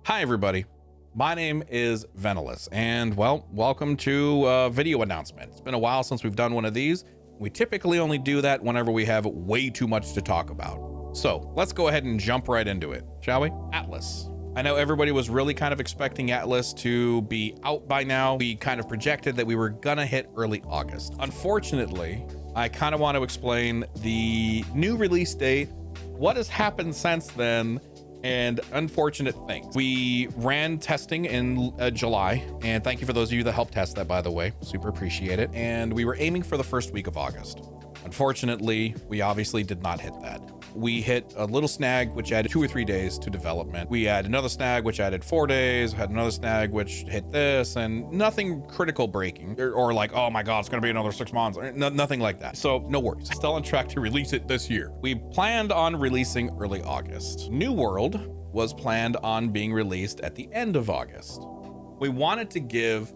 Hi, everybody. My name is Venilus, and well, welcome to a video announcement. It's been a while since we've done one of these. We typically only do that whenever we have way too much to talk about. So let's go ahead and jump right into it, shall we? Atlas. I know everybody was really kind of expecting Atlas to be out by now. We kind of projected that we were gonna hit early August. Unfortunately, I kind of want to explain the new release date, what has happened since then, and unfortunate things. We ran testing in July, and thank you for those of you that helped test that, by the way. Super appreciate it. And we were aiming for the first week of August. Unfortunately, we obviously did not hit that. We hit a little snag, which added 2 or 3 days to development. We had another snag, which added 4 days, had another snag, which hit this, and nothing critical breaking or like, oh my God, it's going to be another 6 months. Nothing like that. So no worries. Still on track to release it this year. We planned on releasing early August. New World was planned on being released at the end of August. We wanted to give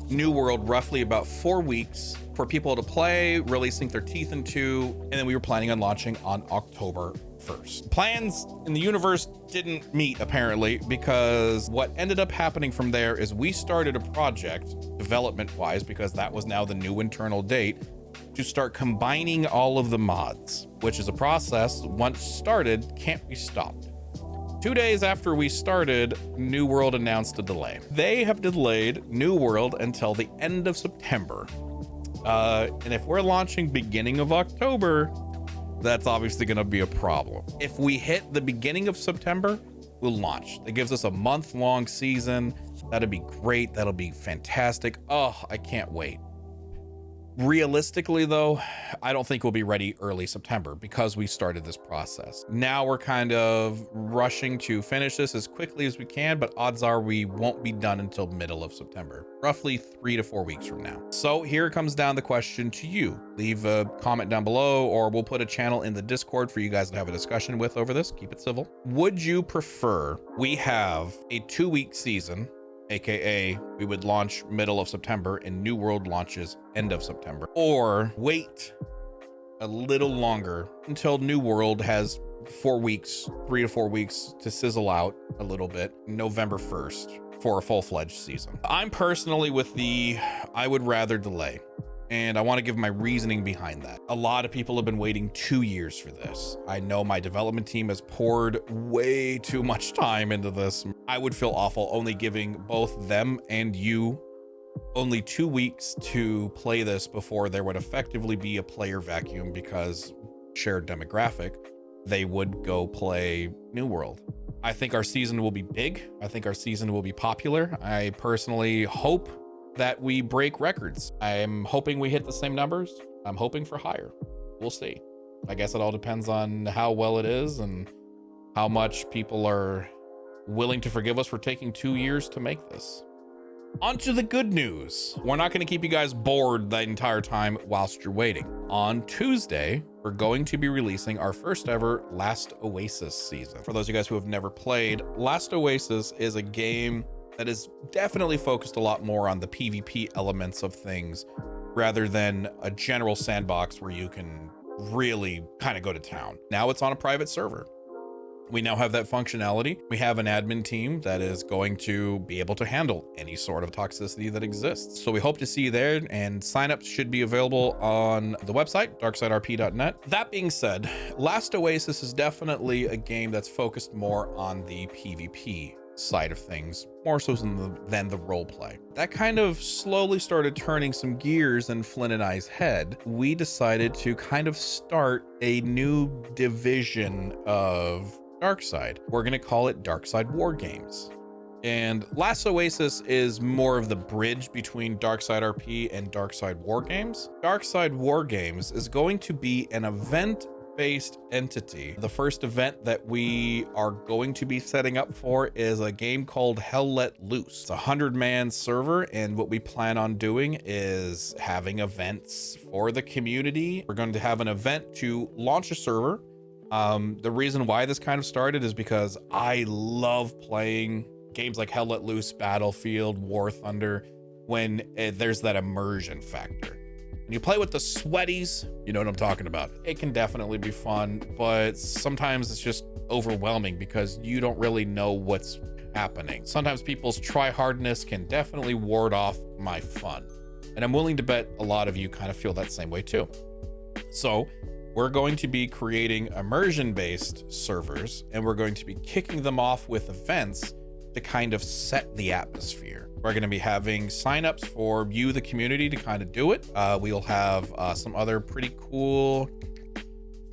New World roughly about 4 weeks for people to play, releasing their teeth into, and then we were planning on launching on October 1st. Plans in the universe didn't meet, apparently, because what ended up happening from there is we started a project, development-wise, because that was now the new internal date, to start combining all of the mods, which is a process, once started, can't be stopped. 2 days after we started, New World announced a delay. They have delayed New World until the end of September. And if we're launching beginning of October, that's obviously going to be a problem. If we hit the beginning of September, we'll launch. That gives us a month-long season. That'll be great. That'll be fantastic. Oh, I can't wait. Realistically, though, I don't think we'll be ready early September because we started this process. Now we're kind of rushing to finish this as quickly as we can, but odds are we won't be done until middle of September, roughly 3 to 4 weeks from now. So here comes down the question to you. Leave a comment down below, or we'll put a channel in the Discord for you guys to have a discussion with over this. Keep it civil. Would you prefer we have a 2-week season, aka we would launch middle of September and New World launches end of September, or wait a little longer until New World has 4 weeks, 3 to 4 weeks to sizzle out a little bit, November 1st for a full-fledged season? I'm personally with the I would rather delay, and I want to give my reasoning behind that. A lot of people have been waiting 2 years for this. I know my development team has poured way too much time into this. I would feel awful only giving both them and you only 2 weeks to play this before there would effectively be a player vacuum, because shared demographic, they would go play New World. I think our season will be big. I think our season will be popular. I personally hope that we break records. I'm hoping we hit the same numbers. I'm hoping for higher. We'll see. I guess it all depends on how well it is and how much people are willing to forgive us for taking 2 years to make this. On to the good news. We're not going to keep you guys bored the entire time whilst you're waiting. On Tuesday, we're going to be releasing our first ever Last Oasis season. For those of you guys who have never played, Last Oasis is a game that is definitely focused a lot more on the PvP elements of things rather than a general sandbox where you can really kind of go to town. Now it's on a private server. We now have that functionality. We have an admin team that is going to be able to handle any sort of toxicity that exists. So we hope to see you there, and signups should be available on the website, darksiderp.net. That being said, Last Oasis is definitely a game that's focused more on the PvP side of things, more so than the role play. That kind of slowly started turning some gears in Flynn and I's head. We decided to kind of start a new division of Darkside. We're going to call it Darkside War Games. And Last Oasis is more of the bridge between Darkside RP and Darkside War Games. Darkside War Games is going to be an event-based entity. The first event that we are going to be setting up for is a game called Hell Let Loose. It's a 100-man server, and what we plan on doing is having events for the community. We're going to have an event to launch a server. The reason why this kind of started is because I love playing games like Hell Let Loose, Battlefield, War Thunder, when there's that immersion factor. When you play with the sweaties, you know what I'm talking about. It can definitely be fun, but sometimes it's just overwhelming because you don't really know what's happening. Sometimes people's try-hardness can definitely ward off my fun. And I'm willing to bet a lot of you kind of feel that same way too. So we're going to be creating immersion-based servers, and we're going to be kicking them off with events to kind of set the atmosphere. We're going to be having signups for you, the community, to kind of do it. We'll have some other pretty cool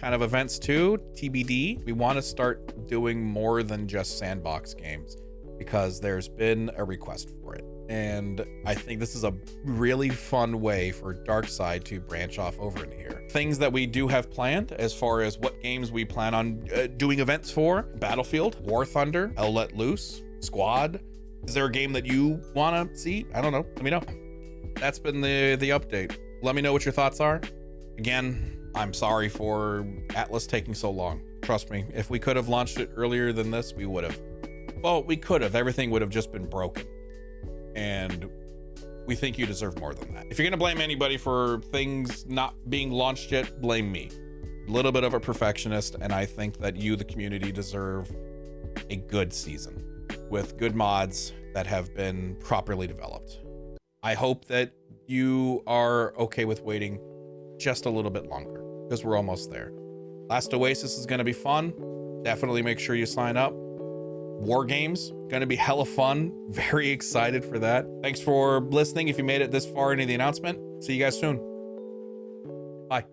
kind of events too, TBD. We want to start doing more than just sandbox games because there's been a request for it. And I think this is a really fun way for Darkside to branch off over in here. Things that we do have planned as far as what games we plan on doing events for: Battlefield, War Thunder, Hell Let Loose, Squad. Is there a game that you want to see? I don't know. Let me know. That's been the update. Let me know what your thoughts are. Again, I'm sorry for Atlas taking so long. Trust me, if we could have launched it earlier than this, we would have. Well, we could have. Everything would have just been broken. And we think you deserve more than that. If you're going to blame anybody for things not being launched yet, blame me. A little bit of a perfectionist, and I think that you, the community, deserve a good season with good mods that have been properly developed. I hope that you are okay with waiting just a little bit longer because we're almost there. Last Oasis is going to be fun. Definitely make sure you sign up. War Games, going to be hella fun. Very excited for that. Thanks for listening. If you made it this far into the announcement, see you guys soon. Bye.